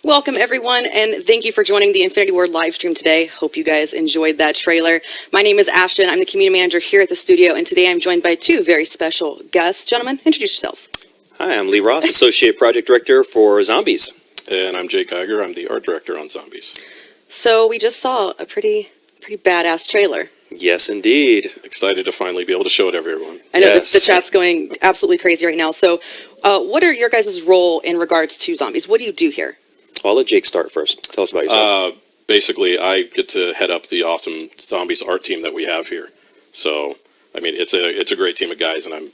Welcome, everyone, and thank you for joining the Infinity Ward live stream today. Hope you guys enjoyed that trailer. My name is Ashton. I'm the community manager here at the studio, and today I'm joined by two very special guests. Gentlemen, introduce yourselves. Hi, I'm Lee Ross, Associate Project Director for Zombies. And I'm Jake Geiger. I'm the Art Director on Zombies. So we just saw a pretty badass trailer. Yes, indeed. Excited to finally be able to show it to everyone. I know the chat's going absolutely crazy right now. So what are your guys' role in regards to Zombies? What do you do here? I'll let Jake start first. Tell us about yourself. Basically, I get to head up the awesome Zombies art team that we have here. So, I mean, it's a great team of guys, and I'm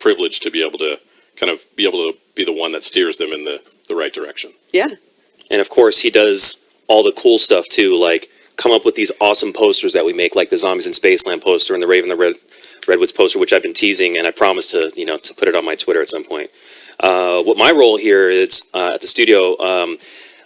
privileged to be able to be the one that steers them in the right direction. Yeah. And of course, he does all the cool stuff too, like come up with these awesome posters that we make, like the Zombies in Spaceland poster and the Rave and the Redwoods poster, which I've been teasing, and I promised to put it on my Twitter at some point. What my role here is at the studio,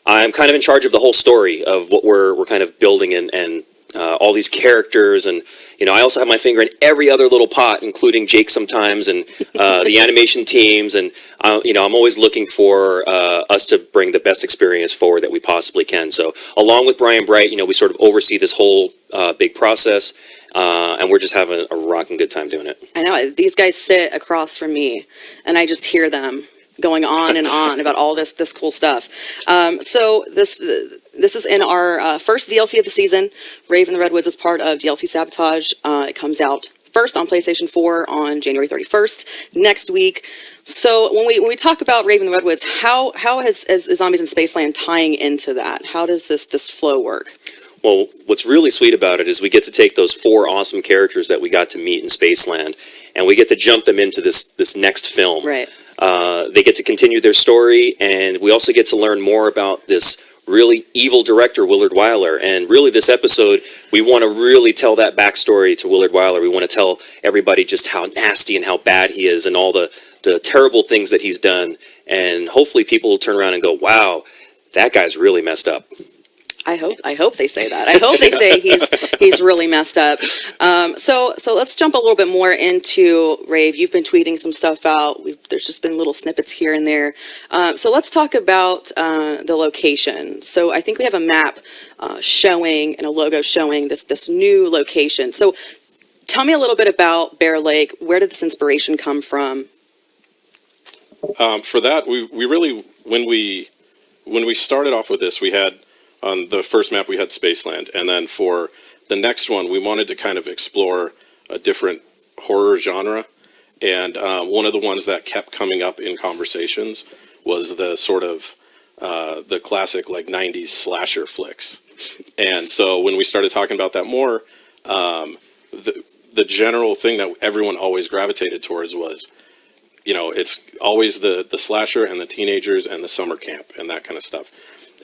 I'm kind of in charge of the whole story of what we're kind of building and all these characters, and I also have my finger in every other little pot, including Jake sometimes, and the animation teams, and I'm always looking for us to bring the best experience forward that we possibly can. So along with Brian Bright, we sort of oversee this whole big process, and we're just having a rocking good time doing it. I know, these guys sit across from me, and I just hear them going on and on about all this cool stuff. So this is in our first DLC of the season. Rave and the Redwoods is part of DLC Sabotage. It comes out first on PlayStation 4 on January 31st next week. So when we talk about Rave and the Redwoods, how is Zombies in Spaceland tying into that? How does this flow work? Well, what's really sweet about it is we get to take those 4 awesome characters that we got to meet in Spaceland, and we get to jump them into this next film. Right. They get to continue their story, and we also get to learn more about this really evil director, Willard Wyler. And really, this episode, we want to really tell that backstory to Willard Wyler. We want to tell everybody just how nasty and how bad he is and all the terrible things that he's done. And hopefully people will turn around and go, wow, that guy's really messed up. I hope they say that. I hope they say he's really messed up. So let's jump a little bit more into Rave. You've been tweeting some stuff out. There's just been little snippets here and there. So let's talk about the location. So I think we have a map showing and a logo showing this new location. So tell me a little bit about Bear Lake. Where did this inspiration come from? For that, we really, when we started off with this, we had, on the first map we had Spaceland, and then for the next one we wanted to kind of explore a different horror genre, and one of the ones that kept coming up in conversations was the sort of the classic like 90s slasher flicks. And so when we started talking about that more, the general thing that everyone always gravitated towards was, it's always the slasher and the teenagers and the summer camp and that kind of stuff.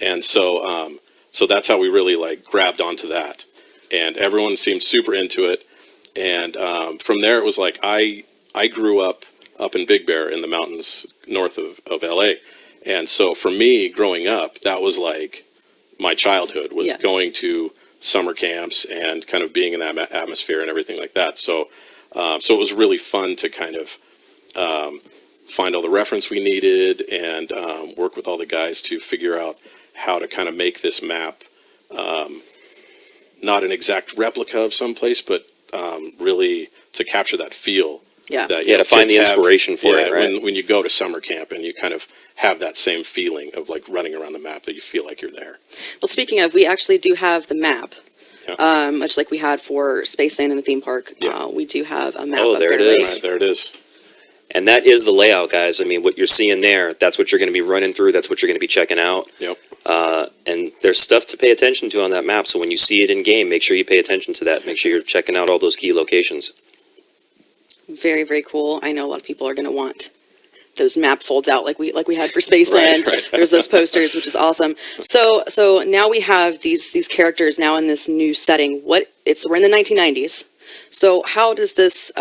And so that's how we really like grabbed onto that, and everyone seemed super into it. And from there, it was like I grew up in Big Bear in the mountains north of LA, and so for me growing up, that was like my childhood was going to summer camps and kind of being in that atmosphere and everything like that. So it was really fun to kind of find all the reference we needed and work with all the guys to figure out how to kind of make this map not an exact replica of someplace, but really to capture that feel. Yeah, that, to find the inspiration for it, right? When you go to summer camp and you kind of have that same feeling of like running around the map, that you feel like you're there. Well, speaking of, we actually do have the map. Yeah. Much like we had for Spaceland in the theme park, we do have a map of there Bear it is. Lake. Right, there it is. And that is the layout, guys. I mean, what you're seeing there, that's what you're going to be running through. That's what you're going to be checking out. Yep. And there's stuff to pay attention to on that map. So when you see it in game, make sure you pay attention to that. Make sure you're checking out all those key locations. Very, very cool. I know a lot of people are going to want those map folds out like we had for Spaceland. Right. There's those posters, which is awesome. So now we have these characters now in this new setting. We're in the 1990s. So how does this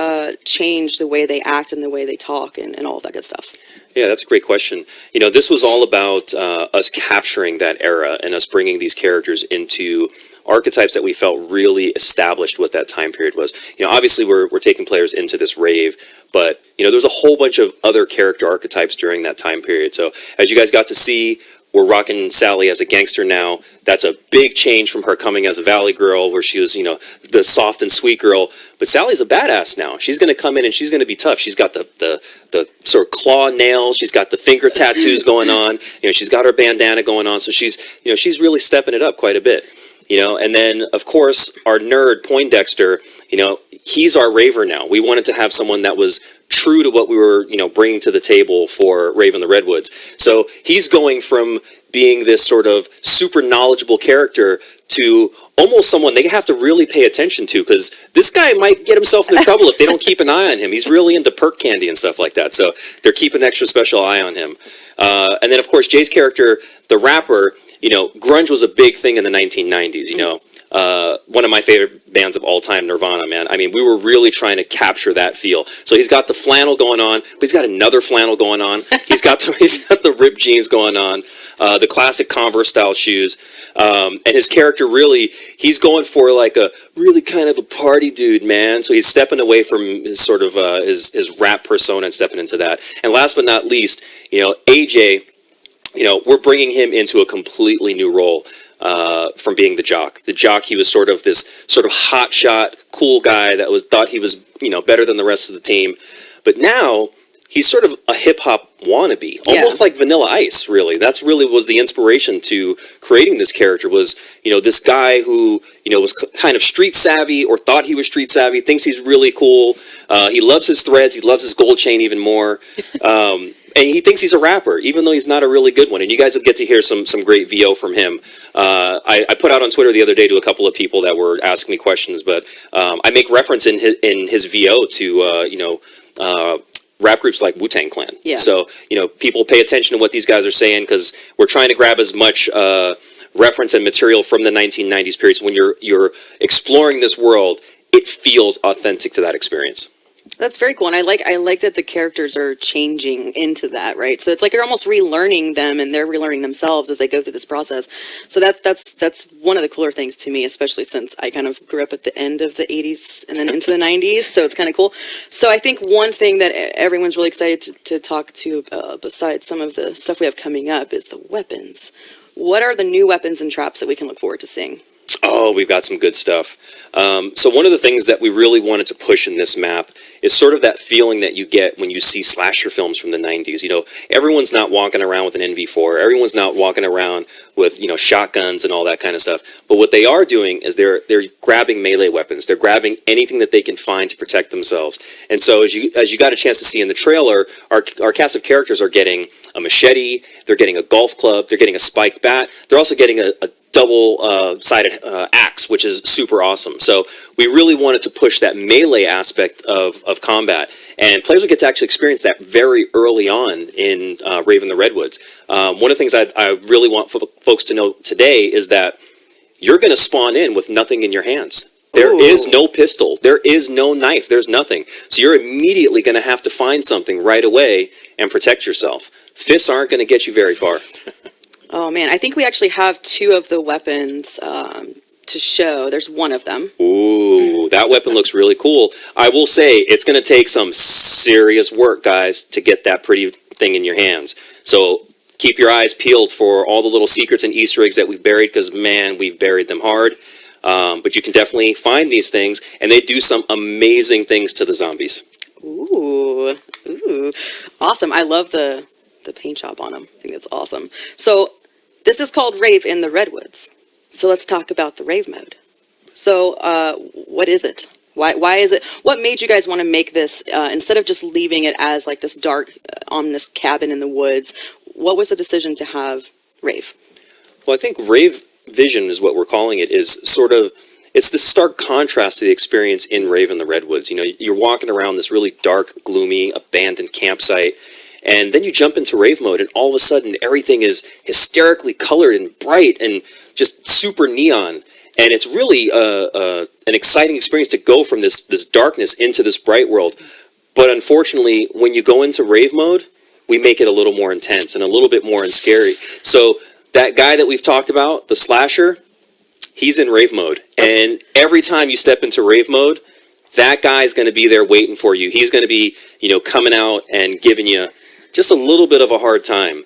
change the way they act and the way they talk and all of that good stuff? Yeah, that's a great question. This was all about us capturing that era and us bringing these characters into archetypes that we felt really established what that time period was. Obviously we're taking players into this rave, but there's a whole bunch of other character archetypes during that time period. So as you guys got to see, we're rocking Sally as a gangster now. That's a big change from her coming as a Valley girl, where she was, the soft and sweet girl. But Sally's a badass now. She's going to come in and she's going to be tough. She's got the sort of claw nails. She's got the finger tattoos going on. She's got her bandana going on. So she's really stepping it up quite a bit. And then of course our nerd Poindexter, he's our raver now. We wanted to have someone that was true to what we were, bringing to the table for Rave in the Redwoods. So he's going from being this sort of super knowledgeable character to almost someone they have to really pay attention to, because this guy might get himself into trouble if they don't keep an eye on him. He's really into perk candy and stuff like that. So they're keeping an extra special eye on him. And then of course Jay's character, the rapper, grunge was a big thing in the 1990s, one of my favorite bands of all time, Nirvana, man. I mean, we were really trying to capture that feel. So he's got the flannel going on, but he's got another flannel going on. He's got the ripped jeans going on, the classic Converse style shoes. And his character really, he's going for like a really kind of a party dude, man. So he's stepping away from his sort of his rap persona and stepping into that. And last but not least, AJ, we're bringing him into a completely new role. From being the jock. The jock, he was sort of this sort of hotshot, cool guy that thought he was, better than the rest of the team. But now he's sort of a hip hop wannabe, almost like Vanilla Ice. Really, that's really was the inspiration to creating this character. Was this guy who was kind of street savvy, or thought he was street savvy, thinks he's really cool. He loves his threads. He loves his gold chain even more. And he thinks he's a rapper, even though he's not a really good one. And you guys will get to hear some great VO from him. I put out on Twitter the other day to a couple of people that were asking me questions, but I make reference in his VO to rap groups like Wu-Tang Clan. Yeah. So people pay attention to what these guys are saying, because we're trying to grab as much reference and material from the 1990s period. So when you're exploring this world, it feels authentic to that experience. That's very cool, and I like that the characters are changing into that, right? So it's like you're almost relearning them, and they're relearning themselves as they go through this process. So that's one of the cooler things to me, especially since I kind of grew up at the end of the 80s and then into the 90s, so it's kind of cool. So I think one thing that everyone's really excited to talk to, besides some of the stuff we have coming up, is the weapons. What are the new weapons and traps that we can look forward to seeing? Oh, we've got some good stuff. So one of the things that we really wanted to push in this map is sort of that feeling that you get when you see slasher films from the 90s. Everyone's not walking around with an NV4. Everyone's not walking around with, shotguns and all that kind of stuff. But what they are doing is they're grabbing melee weapons. They're grabbing anything that they can find to protect themselves. And so as you got a chance to see in the trailer, our cast of characters are getting a machete, they're getting a golf club, they're getting a spiked bat, they're also getting a double-sided axe, which is super awesome. So we really wanted to push that melee aspect of combat, and players will get to actually experience that very early on in Rave in the Redwoods. One of the things I really want folks to know today is that you're going to spawn in with nothing in your hands. There is no pistol. There is no knife. There's nothing. So you're immediately going to have to find something right away and protect yourself. Fists aren't going to get you very far. Oh man, I think we actually have two of the weapons to show. There's one of them. Ooh, that weapon looks really cool. I will say it's going to take some serious work, guys, to get that pretty thing in your hands. So keep your eyes peeled for all the little secrets and Easter eggs that we've buried, because man, we've buried them hard. But you can definitely find these things, and they do some amazing things to the zombies. Ooh, awesome! I love the paint job on them. I think that's awesome. So this is called Rave in the Redwoods. So let's talk about the Rave mode. So what is it? Why is it? What made you guys want to make this, instead of just leaving it as like this dark, ominous cabin in the woods? What was the decision to have Rave? Well, I think Rave Vision is what we're calling it, is sort of, it's the stark contrast to the experience in Rave in the Redwoods. You're walking around this really dark, gloomy, abandoned campsite, and then you jump into Rave mode, and all of a sudden everything is hysterically colored and bright and just super neon. And it's really an exciting experience to go from this darkness into this bright world. But unfortunately, when you go into Rave mode, we make it a little more intense and a little bit more scary. So that guy that we've talked about, the slasher, he's in Rave mode. And every time you step into Rave mode, that guy's going to be there waiting for you. He's going to be, coming out and giving you just a little bit of a hard time.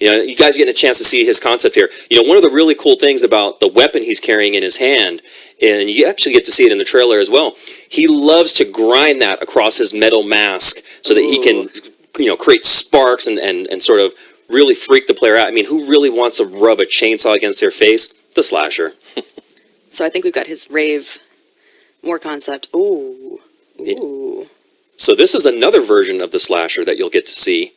You guys getting a chance to see his concept here. One of the really cool things about the weapon he's carrying in his hand, and you actually get to see it in the trailer as well, he loves to grind that across his metal mask so that he can, create sparks and sort of really freak the player out. I mean, who really wants to rub a chainsaw against their face? The slasher. So I think we've got his Rave more concept. Ooh. So this is another version of the slasher that you'll get to see.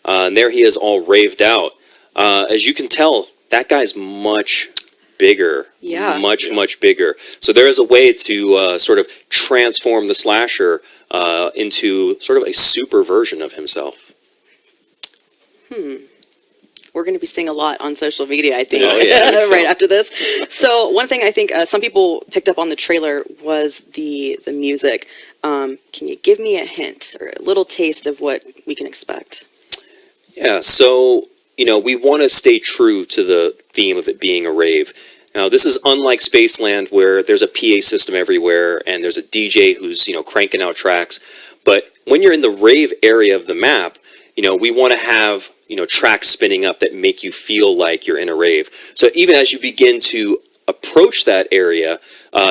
And there he is all raved out. As you can tell, that guy's much bigger. Yeah. Much bigger. So there is a way to sort of transform the slasher into sort of a super version of himself. We're going to be seeing a lot on social media, I think, Oh, yeah, I think so. right after this. So one thing I think some people picked up on the trailer was the music. Can you give me a hint or a little taste of what we can expect? Yeah, so, we want to stay true to the theme of it being a rave. Now, this is unlike Spaceland, where there's a PA system everywhere and there's a DJ who's, cranking out tracks. But when you're in the rave area of the map, we want to have, tracks spinning up that make you feel like you're in a rave. So even as you begin to approach that area,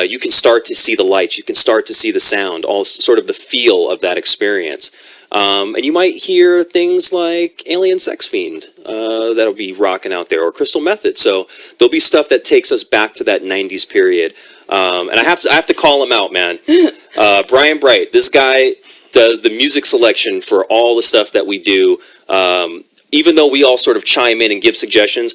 you can start to see the lights, you can start to see the sound, all sort of the feel of that experience. And you might hear things like Alien Sex Fiend that'll be rocking out there, or Crystal Method. So there'll be stuff that takes us back to that 90s period. And I have to call him out, man. Brian Bright, this guy does the music selection for all the stuff that we do. Even though we all sort of chime in and give suggestions,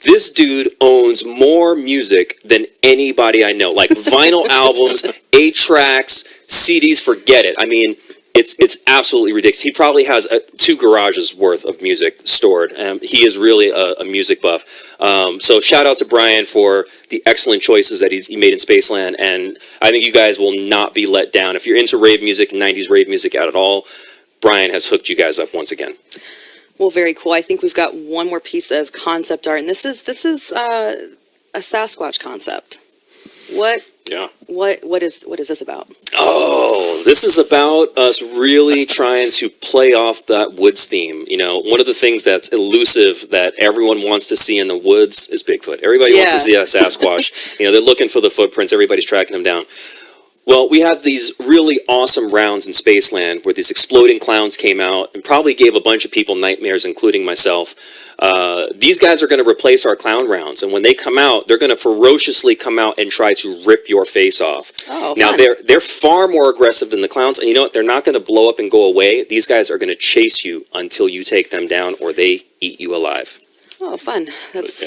this dude owns more music than anybody I know. Like vinyl albums, 8-tracks, CDs, forget it. I mean, it's absolutely ridiculous. He probably has 2 garages worth of music stored. He is really a music buff. So shout out to Brian for the excellent choices that he made in Spaceland. And I think you guys will not be let down. If you're into rave music, 90s rave music out at all, Brian has hooked you guys up once again. Well, very cool. I think we've got one more piece of concept art, and this is a Sasquatch concept. What is this about? Oh, this is about us really trying to play off that woods theme. One of the things that's elusive that everyone wants to see in the woods is Bigfoot. Everybody wants to see a Sasquatch. They're looking for the footprints. Everybody's tracking them down. Well, we had these really awesome rounds in Spaceland where these exploding clowns came out and probably gave a bunch of people nightmares, including myself. These guys are going to replace our clown rounds, and when they come out, they're going to ferociously come out and try to rip your face off. Oh, now, fun. they're far more aggressive than the clowns, and you know what? They're not going to blow up and go away. These guys are going to chase you until you take them down or they eat you alive. Oh, fun. That's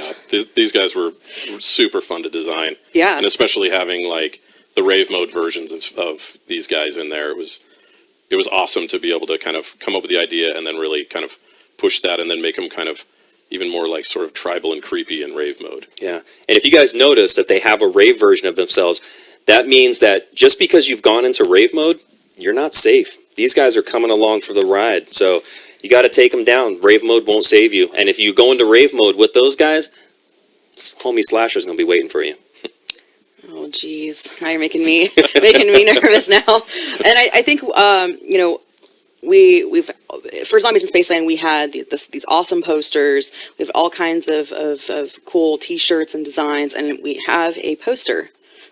These guys were super fun to design. Yeah. And especially having like the rave mode versions of these guys in there, it was awesome to be able to kind of come up with the idea and then really kind of push that and then make them kind of even more like sort of tribal and creepy in rave mode. Yeah, and if you guys notice that they have a rave version of themselves, that means that just because you've gone into rave mode, you're not safe. These guys are coming along for the ride, so you got to take them down. Rave mode won't save you, and if you go into rave mode with those guys, homie Slasher's going to be waiting for you. Oh, geez. Now you're making me nervous now. And I think we've for Zombies in Spaceland we had these awesome posters. We have all kinds of cool T-shirts and designs, and we have a poster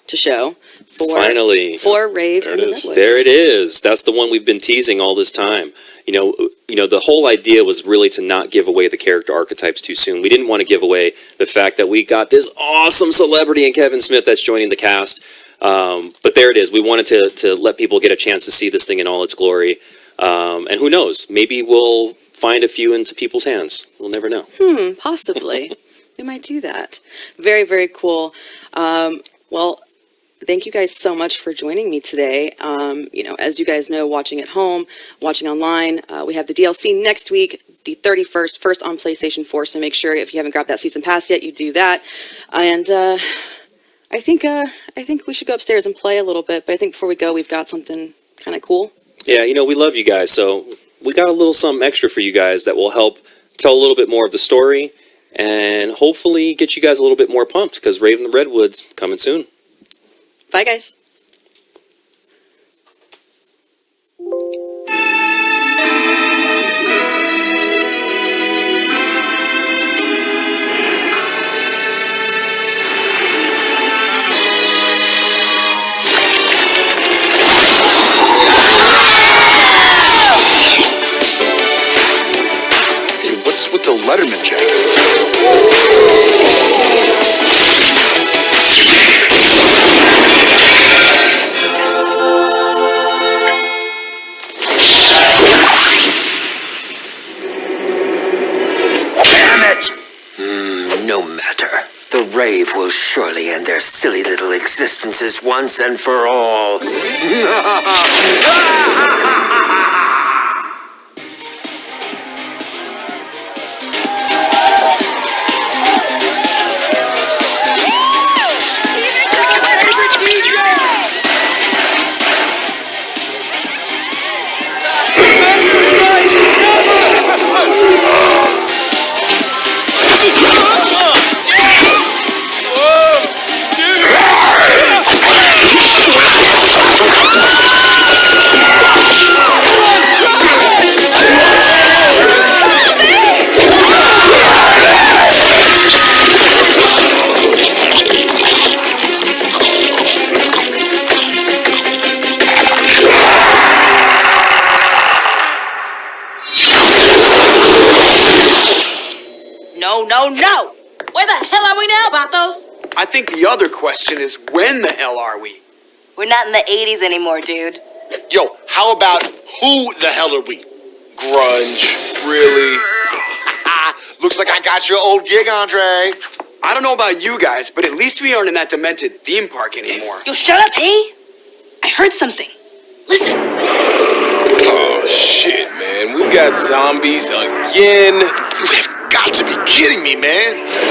to show Finally for Rave There and it the is. Redwoods. There it is. That's the one we've been teasing all this time. The whole idea was really to not give away the character archetypes too soon. We didn't want to give away the fact that we got this awesome celebrity in Kevin Smith that's joining the cast. But there it is. We wanted to let people get a chance to see this thing in all its glory. And who knows? Maybe we'll find a few into people's hands. We'll never know. Possibly. We might do that. Very, very cool. Well, thank you guys so much for joining me today. As you guys know, watching at home, watching online, we have the DLC next week, the 31st, first on PlayStation 4. So make sure if you haven't grabbed that season pass yet, you do that. And I think we should go upstairs and play a little bit. But I think before we go, we've got something kind of cool. Yeah, we love you guys. So we got a little something extra for you guys that will help tell a little bit more of the story and hopefully get you guys a little bit more pumped because Rave in the Redwoods coming soon. Bye, guys. no matter. The Rave will surely end their silly little existences once and for all. No! Where the hell are we now, Bathos? I think the other question is, when the hell are we? We're not in the 80s anymore, dude. Yo, how about who the hell are we? Grunge, really? Looks like I got your old gig, Andre. I don't know about you guys, but at least we aren't in that demented theme park anymore. Yo, shut up, hey! I heard something. Listen. Oh, shit, man. We got zombies again. You have got to be kidding me, man.